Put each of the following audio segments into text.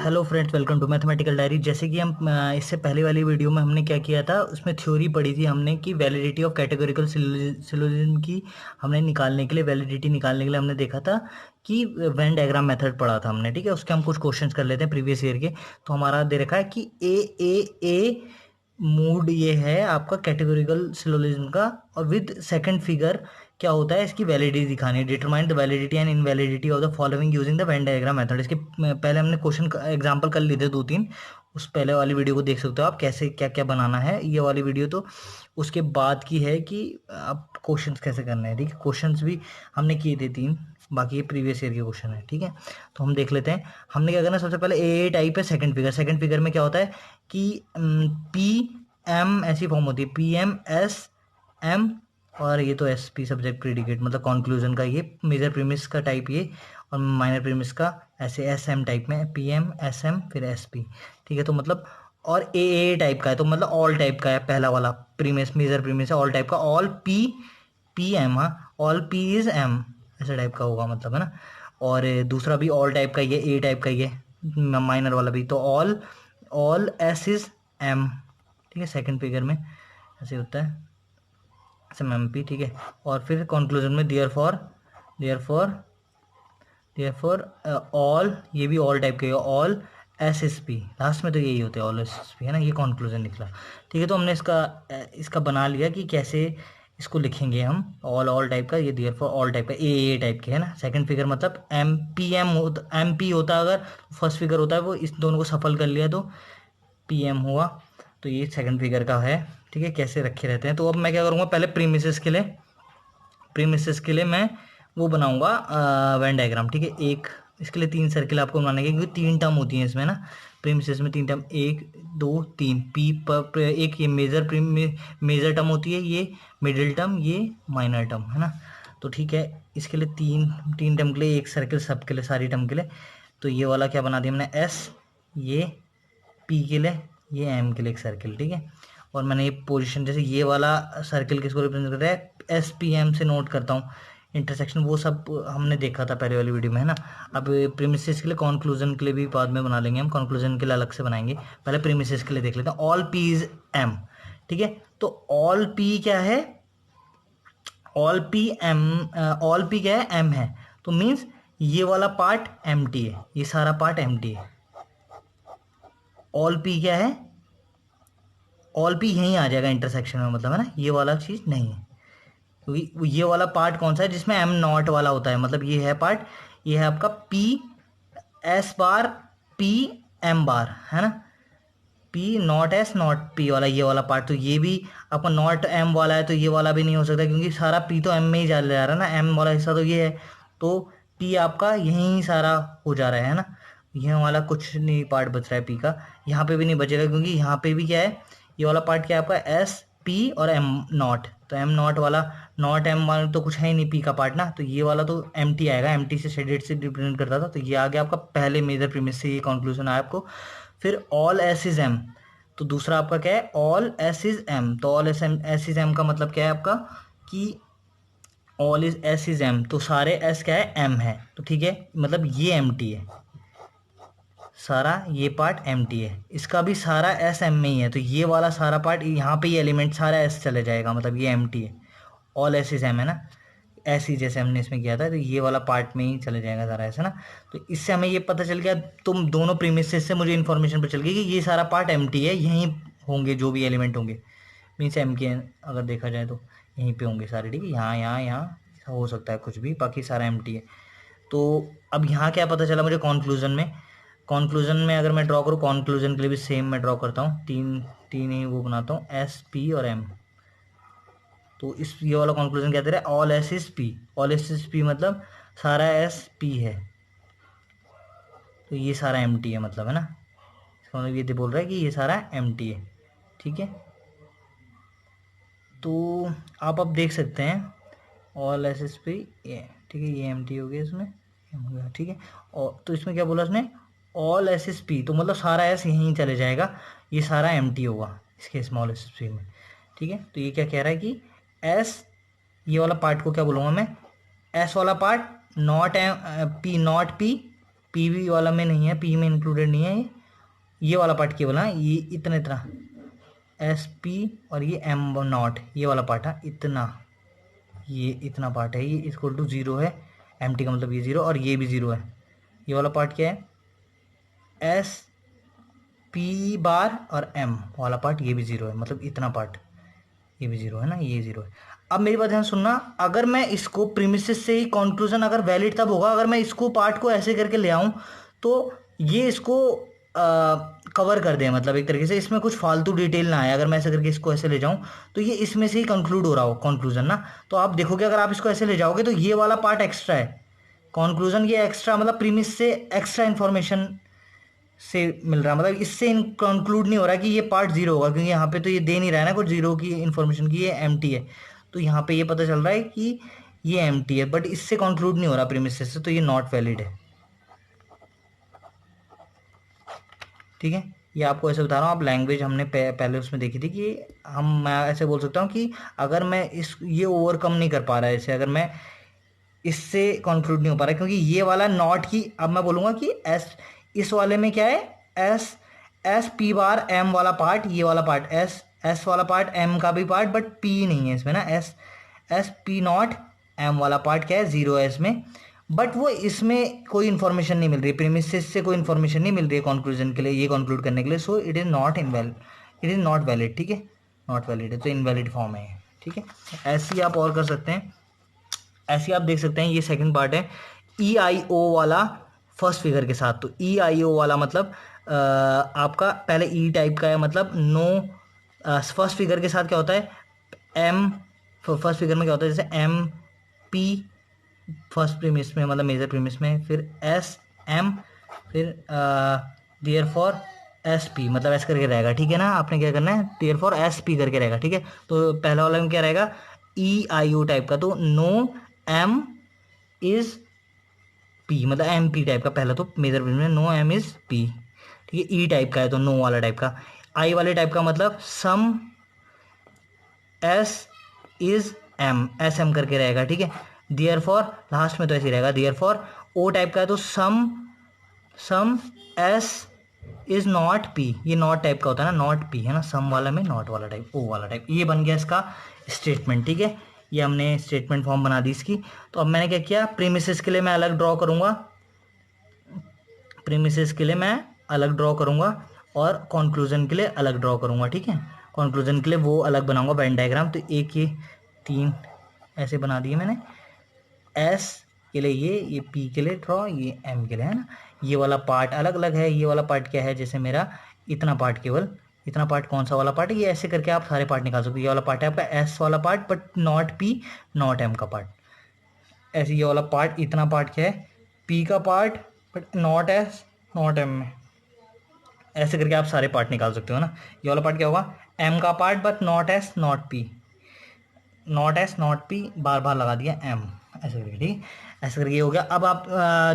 Hello friends, welcome to mathematical diary. जैसे कि हम इससे पहले वाली वीडियो में हमने क्या किया था, उसमें थ्योरी पढ़ी थी हमने कि वैलिडिटी ऑफ कैटेगोरिकल सिलोजिज्म की हमने निकालने के लिए, वैलिडिटी निकालने के लिए हमने देखा था कि वेन डायग्राम मेथड पढ़ा था हमने। ठीक है, उसके हम कुछ क्वेश्चंस कर लेते हैं प्रीवियस ईयर के। तो हमारा दे रखा है कि ए मूड ये है आपका कैटेगोरिकल सिलोजिज्म का, और विद सेकंड फिगर क्या होता है, इसकी वैलिडिटी दिखानी है। Determine the validity and invalidity of the following using the Venn diagram method. इसके पहले हमने क्वेश्चन एग्जांपल कर लिए थे दो तीन। उस पहले वाली वीडियो को देख सकते हो आप, कैसे क्या क्या बनाना है। ये वाली वीडियो तो उसके बाद की है कि आप क्वेश्चंस कैसे करने हैं। ठीक है, क्वेश्चंस भी हमने किए थे तीन, बाकी ये प्रीवियस ईयर के क्वेश्चन है। ठीक है, तो हम देख लेते हैं। हमने क्या करना है, सबसे पहले ए टाइप है। सेकंड फिगर में क्या होता है कि पी एम ऐसी फॉर्म होती है, पी एम एस एम, और ये तो एस पी सब्जेक्ट प्रीडिकेट मतलब कंक्लूजन का, ये मेजर प्रीमिस का टाइप ये, और माइनर प्रीमिस का ऐसे एस एम टाइप में, पी एम एस एम फिर एस पी। ठीक है, तो मतलब और ए टाइप का है, तो मतलब ऑल टाइप का है। पहला वाला प्रीमिस मेजर प्रीमिस है, ऑल टाइप का, ऑल पी पी एम, हाँ ऑल पी इज एम, ऐसा टाइप का होगा मतलब, है ना। और दूसरा भी ऑल टाइप का, ये ए टाइप का, ये माइनर वाला भी, तो all all S is M. ठीक है, सेकंड फिगर में ऐसे होता है, एम एम पी। ठीक है, और फिर कंक्लूजन में therefore therefore therefore all, ये भी ऑल टाइप के, all S S P, last में तो यही होते हैं ऑल एस एस पी, है ना। ये कंक्लूजन निकला। ठीक है, तो हमने इसका बना लिया कि कैसे इसको लिखेंगे हम। ऑल ऑल टाइप का, ये देयर फॉर ऑल टाइप का, ए टाइप के, है ना। सेकंड फिगर मतलब एम पी एम होता, एम पी होता अगर फर्स्ट फिगर होता है वो, इस दोनों को सफल कर लिया तो पी एम हुआ। तो ये सेकंड फिगर का है। ठीक है, कैसे रखे रहते हैं। तो अब मैं क्या करूँगा, पहले प्रीमिसेस के लिए मैं वो बनाऊंगा वेन डायग्राम। ठीक है, एक इसके लिए तीन सर्किल आपको बनाने के, क्योंकि तीन टर्म होती हैं इसमें ना। प्रीमिसेस में तीन टर्म, एक दो तीन, पी पर एक ये मेजर टर्म होती है, ये मिडिल टर्म, ये माइनर टर्म, है ना। तो ठीक है, इसके लिए तीन तीन टर्म के लिए एक सर्किल, सबके लिए सारी टर्म के लिए। तो ये वाला क्या बना दिया हमने, एस, ये पी के लिए, ये एम के लिए एक सर्किल। ठीक है, और मैंने ये पोजीशन, जैसे ये वाला सर्किल किसको रिप्रेजेंट करता है, एस पी एम से नोट करता हूँ। इंटरसेक्शन वो सब हमने देखा था पहले वाली वीडियो में, है ना। अब प्रीमिसेस के लिए, कंक्लूजन के लिए भी बाद में बना लेंगे हम, कंक्लूजन के लिए अलग से बनाएंगे। पहले प्रीमिसेस के लिए देख लेते हैं। All P is M. ठीक है, तो ऑल पी क्या है, all P M, all P क्या है, एम है। तो मीन्स ये वाला पार्ट एम टी है, ये सारा पार्ट एम टी है। ऑल पी क्या है, ऑल पी यहीं आ जाएगा इंटरसेक्शन में, मतलब, है ना। ये वाला चीज़ नहीं है, क्योंकि ये वाला पार्ट कौन सा है, जिसमें एम नॉट वाला होता है, मतलब ये है पार्ट, ये है आपका P S bar P M बार, है ना। P not S not P वाला, ये वाला पार्ट, तो ये भी आपका नॉट एम वाला है, तो ये वाला भी नहीं हो सकता, क्योंकि सारा पी तो एम में ही जा रहा है ना, एम वाला हिस्सा तो ये है। तो पी आपका यहीं सारा हो जा रहा है ना। ये वाला कुछ नहीं पार्ट बच रहा है पी का, यहाँ पे भी नहीं बचेगा, क्योंकि यहाँ पे भी क्या है, ये वाला पार्ट क्या है आपका, एस पी और एम नॉट। तो एम नॉट वाला, नॉट एम वाला तो कुछ है ही नहीं पी का पार्ट ना, तो ये वाला तो एम टी आएगा, एम टी से शेडेड से रिप्रेजेंट करता था। तो ये आ गया आपका पहले मेजर प्रीमिस से, ये कंक्लूजन आया आपको। फिर ऑल एस इज एम, तो दूसरा आपका क्या है, ऑल एस इज एम। तो ऑल एस इज एम का मतलब क्या है आपका, कि all is S is M, तो सारे एस क्या है, एम है। तो ठीक है, मतलब ये एम टी है, सारा ये पार्ट एम टी है, इसका भी सारा एस एम में ही है, तो ये वाला सारा पार्ट यहाँ पे, ये एलिमेंट सारा एस चले जाएगा, मतलब ये एम टी है। ऑल एस इज एम है ना, ऐसी जैसे हमने इसमें किया था, तो ये वाला पार्ट में ही चले जाएगा सारा ऐसा ना। तो इससे हमें ये पता चल गया, तुम दोनों प्रीमिसेस से मुझे इन्फॉर्मेशन पता चल गई कि ये सारा पार्ट एम्प्टी है, यहीं होंगे जो भी एलिमेंट होंगे, मीन्स एम के अगर देखा जाए तो यहीं पे होंगे सारे। ठीक है, यहाँ यहाँ यहाँ हो सकता है कुछ भी, बाकी सारा एम्प्टी है। तो अब यहाँ क्या पता चला मुझे कॉन्क्लूजन में अगर मैं ड्रॉ करूँ, कॉन्क्लूजन के लिए भी सेम मैं ड्रॉ करता हूँ, तीन तीन ही वो बनाता हूँ, एस पी और एम। तो इस ये वाला कंक्लूजन क्या दे रहा है, all S is P, all S is P मतलब सारा एस पी है, तो ये सारा एम टी है, मतलब, है ना। इसका मतलब ये बोल रहा है कि ये सारा एम टी है। ठीक है, तो आप अब देख सकते हैं ऑल एस एस पी, ये ठीक है, ये एम टी हो गया, इसमें हो गया। ठीक है, और तो इसमें क्या बोला उसने, ऑल एस एस पी, तो मतलब सारा एस यहीं चले जाएगा, ये सारा एम टी होगा इसके स्मॉल एस एस पी में। ठीक है, तो ये क्या कह रहा है कि एस, ये वाला पार्ट को क्या बोलूँगा मैं, एस वाला part not M P, not P P V वाला में नहीं है, पी में इंक्लूडेड नहीं है ये वाला पार्ट केवल। हाँ, ये इतना इतना एस पी और ये एम नॉट ये वाला पार्ट है इतना, ये इतना पार्ट है, ये इक्वल टू जीरो है। एम टी का मतलब ये जीरो और ये भी जीरो है। ये वाला पार्ट क्या है, एस पी बार और एम वाला पार्ट ये भी जीरो है, मतलब इतना पार्ट ये भी जीरो है ना, ये जीरो है। अब मेरी बात ध्यान सुनना, अगर मैं इसको प्रीमिसेस से ही कंक्लूजन अगर वैलिड तब होगा अगर मैं इसको पार्ट को ऐसे करके ले आऊं तो ये इसको कवर कर दे, मतलब एक तरीके से इसमें कुछ फालतू डिटेल ना आए। अगर मैं ऐसे करके इसको ऐसे ले जाऊं तो ये इसमें से ही कंक्लूड हो रहा हो कंक्लूजन ना। तो आप देखोगे अगर आप इसको ऐसे ले जाओगे तो ये वाला पार्ट एक्स्ट्रा है, कंक्लूजन ये एक्स्ट्रा, मतलब प्रीमिस से एक्स्ट्रा इन्फॉर्मेशन से मिल रहा है, मतलब इससे कंक्लूड नहीं हो रहा कि ये पार्ट जीरो होगा, क्योंकि यहाँ पे तो ये दे नहीं रहा है ना कुछ जीरो की इन्फॉर्मेशन की, ये एम्प्टी है। तो यहाँ पे ये पता चल रहा है कि ये एम्प्टी है, बट इससे कंक्लूड नहीं हो रहा प्रीमिसेस से, तो ये नॉट वैलिड है। ठीक है, ये आपको ऐसे बता रहा हूँ। आप लैंग्वेज हमने पहले उसमें देखी थी कि मैं ऐसे बोल सकता हूँ कि अगर मैं ये ओवरकम नहीं कर पा रहा है इसे, अगर मैं इससे कंक्लूड नहीं हो पा रहा क्योंकि ये वाला नॉट की, अब मैं बोलूँगा कि एस इस वाले में क्या है, S S P bar M वाला पार्ट, ये वाला पार्ट एस एस वाला पार्ट एम का भी पार्ट, बट पी नहीं है इसमें ना, S S P not M वाला पार्ट क्या है, जीरो है इसमें। बट वो इसमें कोई इन्फॉर्मेशन नहीं मिल रही, प्रीमिसेस से कोई इन्फॉर्मेशन नहीं मिल रही है कंक्लूजन के लिए, ये कंक्लूड करने के लिए। So it is not invalid, it is not valid. ठीक है, नॉट वैलिड है तो इनवैलिड फॉर्म है। ठीक है, ऐसे ही आप और कर सकते हैं। ऐसे आप देख सकते हैं, ये सेकंड पार्ट है ई आई ओ वाला फर्स्ट फिगर के साथ। तो ई आई ओ वाला मतलब आपका पहले ई टाइप का है, मतलब नो फर्स्ट फिगर के साथ क्या होता है, एम फर्स्ट फिगर में क्या होता है, जैसे एम पी फर्स्ट प्रीमिस में, मतलब मेजर प्रीमिस में, फिर एस एम, फिर देयर फॉर एस पी, मतलब ऐसे करके रहेगा। ठीक है ना, आपने क्या करना है, देयर फॉर एस पी करके रहेगा। ठीक है, तो पहला वाला में क्या रहेगा, ई आई ओ टाइप का, तो नो एम इज पी, मतलब एम पी टाइप का पहला, तो मेजर प्रीमिस में नो एम इज पी। ठीक है, ई टाइप का है तो नो वाला टाइप का। आई वाले टाइप का मतलब some S is M, S M करके रहेगा। ठीक है, दियर फॉर लास्ट में तो ऐसे ही रहेगा, दियर फॉर ओ टाइप का है तो सम सम एस इज नॉट पी, ये नॉट टाइप का होता है ना, नॉट पी है ना, सम वाला में नॉट वाला टाइप, ओ वाला टाइप। ये बन गया इसका स्टेटमेंट। ठीक है, ये हमने स्टेटमेंट फॉर्म बना दी इसकी। तो अब मैंने क्या किया, प्रीमिसेस के लिए मैं अलग ड्रॉ करूंगा, प्रीमिसेस के लिए मैं अलग ड्रॉ करूंगा और कंक्लूजन के लिए अलग ड्रॉ करूंगा। ठीक है, कंक्लूजन के लिए वो अलग बनाऊंगा वेन डायग्राम। तो एक ये तीन ऐसे बना दिए मैंने, एस के लिए ये पी के लिए ड्रॉ, ये एम के लिए, है ना। ये वाला पार्ट अलग अलग है, ये वाला पार्ट क्या है, जैसे मेरा इतना पार्ट, केवल इतना पार्ट कौन सा वाला पार्ट है, ये ऐसे करके आप सारे पार्ट निकाल सकते हो। ये वाला पार्ट है आपका एस वाला part, but not P not M का पार्ट। ऐसे ये वाला पार्ट, इतना पार्ट क्या है, पी का part but not S not M में, ऐसे करके आप सारे पार्ट निकाल सकते हो ना। ये वाला पार्ट क्या होगा, एम का part but not S not P, not S not P, बार बार लगा दिया एम, ऐसे करके। ठीक है, ऐसे करके ये हो गया। अब आप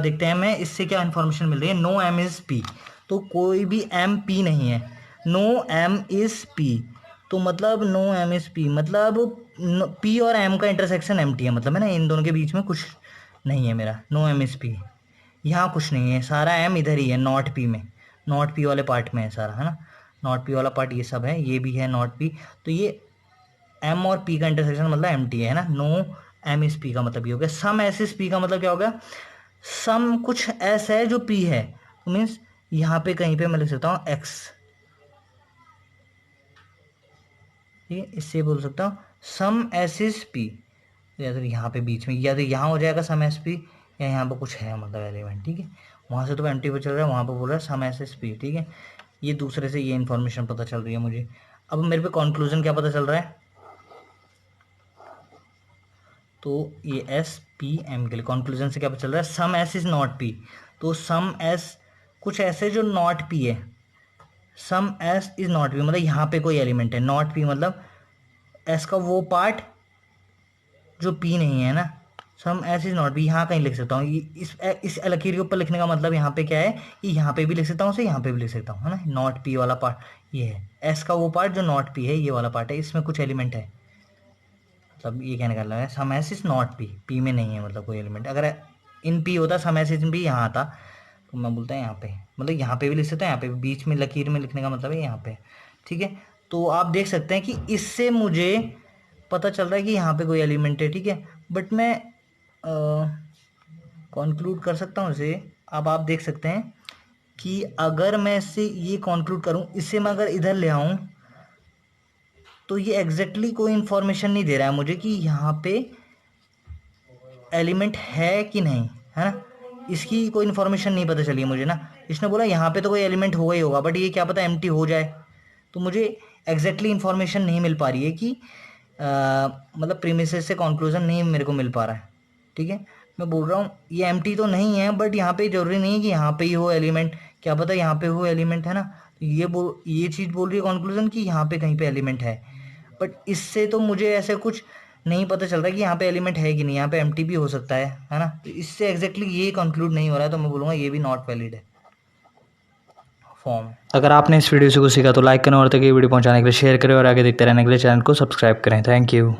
देखते हैं हमें इससे क्या इन्फॉर्मेशन मिल रही है, नो एम इज़ पी, तो कोई भी एम पी नहीं है, नो एम इज़ पी, तो मतलब नो एम इज़ पी मतलब पी और एम का इंटरसेक्शन एम टी है, मतलब है ना, इन दोनों के बीच में कुछ नहीं है मेरा, नो एम इज़ पी, यहाँ कुछ नहीं है, सारा एम इधर ही है नॉट पी में, नॉट पी वाले पार्ट में है सारा, है ना, नॉट पी वाला पार्ट ये सब है, ये भी है नॉट पी। तो ये एम और पी का इंटरसेक्शन मतलब एम टी है ना, नो एम इज पी का मतलब ये हो गया। सम एस इज पी का मतलब क्या हो गया, सम कुछ एस है जो पी है, तो मीन्स यहाँ पे कहीं पे मैं लिख सकता हूँ एक्स, ठीक है, इससे बोल सकता हूँ सम एस इज पी, या तो यहाँ पे बीच में, या तो यहाँ हो जाएगा सम एस पी, या यहाँ पे कुछ है मतलब एलिमेंट। ठीक है, वहाँ से तो एम टी पे चल रहा है, वहाँ पे बोल रहा है सम एस एस पी। ठीक है, ये दूसरे से ये इन्फॉर्मेशन पता चल रही है मुझे। अब मेरे पे कंक्लूजन क्या पता चल रहा है, तो ये एस पी एम के लिए कंक्लूजन से क्या पता चल रहा है, some S is not P, तो सम एस कुछ ऐसे जो नॉट पी है, some S is not P मतलब यहाँ पे कोई एलिमेंट है, नॉट पी मतलब एस का वो पार्ट जो पी नहीं है ना, सम एस इज नॉट पी, यहाँ कहीं लिख सकता हूँ, इस लकीर के ऊपर लिखने का मतलब यहाँ पे क्या है कि यहाँ पे भी लिख सकता हूँ उसे, यहाँ पे भी लिख सकता हूँ, है ना, नॉट पी वाला पार्ट ये है, एस का वो पार्ट जो नॉट पी है, ये वाला पार्ट है, इसमें कुछ एलिमेंट है, मतलब ये कहने का लगा है some S is not P, P में नहीं है मतलब कोई एलिमेंट। अगर इन पी होता सम एस इज पी यहाँ आता, तो मैं बोलता है यहाँ पे, मतलब यहाँ पे भी लिख सकते हैं, यहाँ पे भी, बीच में लकीर में लिखने का मतलब है यहाँ पे, ठीक है। तो आप देख सकते हैं कि इससे मुझे पता चल रहा है कि यहाँ पे कोई एलिमेंट है, ठीक है। बट मैं कंक्लूड कर सकता हूँ इसे। अब आप देख सकते हैं कि अगर मैं इससे ये कंक्लूड करूँ, इससे मैं अगर इधर ले आऊँ, तो ये एग्जैक्टली कोई इन्फॉर्मेशन नहीं दे रहा है मुझे कि यहाँ पे एलिमेंट है कि नहीं, है ना। इसकी कोई इन्फॉर्मेशन नहीं पता चली है मुझे ना। इसने बोला यहाँ पे तो कोई एलिमेंट होगा ही होगा, बट ये क्या पता एम्प्टी हो जाए। तो मुझे एग्जैक्टली इन्फॉर्मेशन नहीं मिल पा रही है कि मतलब प्रीमिसेस से कंक्लूजन नहीं मेरे को मिल पा रहा है, ठीक है। मैं बोल रहा हूँ ये एम्प्टी तो नहीं है, बट यहाँ पे ज़रूरी नहीं है कि यहाँ पे ही हो एलिमेंट, क्या पता यहाँ पे हो एलिमेंट, है ना। तो ये चीज़ बोल रही है कंक्लूजन कि यहाँ पे कहीं पे एलिमेंट है, बट इससे तो मुझे ऐसे कुछ नहीं पता चल रहा कि यहाँ पे एलिमेंट है कि नहीं, यहाँ पे एम्प्टी भी हो सकता है ना। तो इससे एग्जैक्टली ये कंक्लूड नहीं हो रहा है, तो मैं बोलूँगा ये भी नॉट वैलिड है फॉर्म। अगर आपने इस वीडियो से कुछ सीखा तो लाइक करें और तक ये वीडियो पहुंचाने के लिए शेयर करें और आगे देखते रहने के लिए चैनल को सब्सक्राइब करें। Thank you.